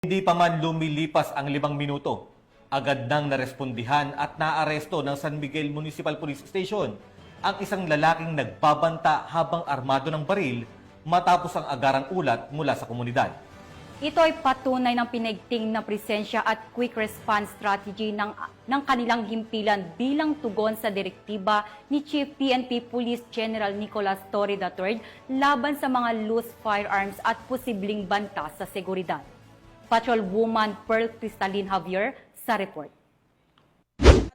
Hindi pa man lumilipas ang 5 minuto, agad nang narespondihan at naaresto ng San Miguel Municipal Police Station ang isang lalaking nagbabanta habang armado ng baril matapos ang agarang ulat mula sa komunidad. Ito ay patunay ng pinigting na presensya at quick response strategy ng kanilang himpilan bilang tugon sa direktiba ni Chief PNP Police General Nicolas Torre III laban sa mga loose firearms at posibleng banta sa seguridad. Patrolwoman Pearl Cristalin Javier sa report.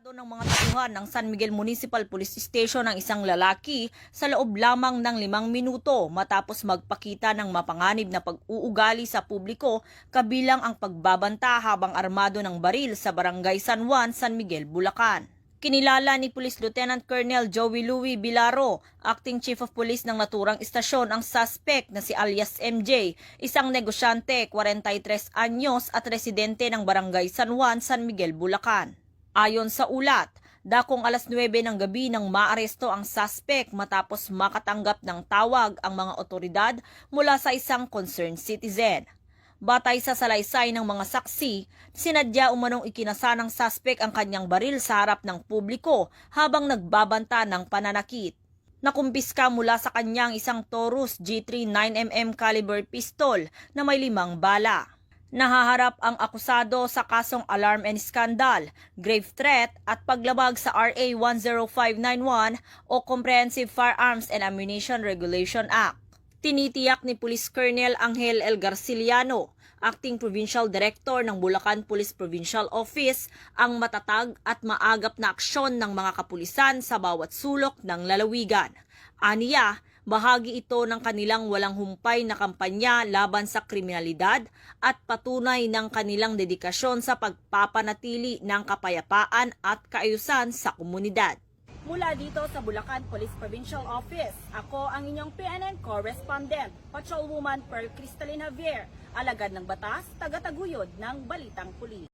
Ng mga tauhan ng San Miguel Municipal Police Station ang isang lalaki sa loob lamang ng 5 minuto matapos magpakita ng mapanganib na pag-uugali sa publiko kabilang ang pagbabanta habang armado ng baril sa Barangay San Juan, San Miguel, Bulacan. Kinilala ni Police Lieutenant Colonel Joey Louie Bilaro, Acting Chief of Police ng naturang istasyon, ang suspect na si alias MJ, isang negosyante, 43 anyos at residente ng Barangay San Juan, San Miguel, Bulacan. Ayon sa ulat, dakong alas 9 ng gabi nang maaresto ang suspect matapos makatanggap ng tawag ang mga otoridad mula sa isang concerned citizen. Batay sa salaysay ng mga saksi, sinadya umanong ikinasa ng suspect ang kanyang baril sa harap ng publiko habang nagbabanta ng pananakit. Nakumpiska mula sa kanyang isang Taurus G3 9mm caliber pistol na may 5 bala. Nahaharap ang akusado sa kasong alarm and scandal, grave threat at paglabag sa RA 10591 o Comprehensive Firearms and Ammunition Regulation Act. Tinitiyak ni Police Colonel Angel L. Garciliano, Acting Provincial Director ng Bulacan Police Provincial Office, ang matatag at maagap na aksyon ng mga kapulisan sa bawat sulok ng lalawigan. Aniya, bahagi ito ng kanilang walang humpay na kampanya laban sa kriminalidad at patunay ng kanilang dedikasyon sa pagpapanatili ng kapayapaan at kaayusan sa komunidad. Mula dito sa Bulacan Police Provincial Office, ako ang inyong PNN correspondent, Patrolwoman Pearl Cristalin Javier, alagad ng batas, tagataguyod ng Balitang Pulis.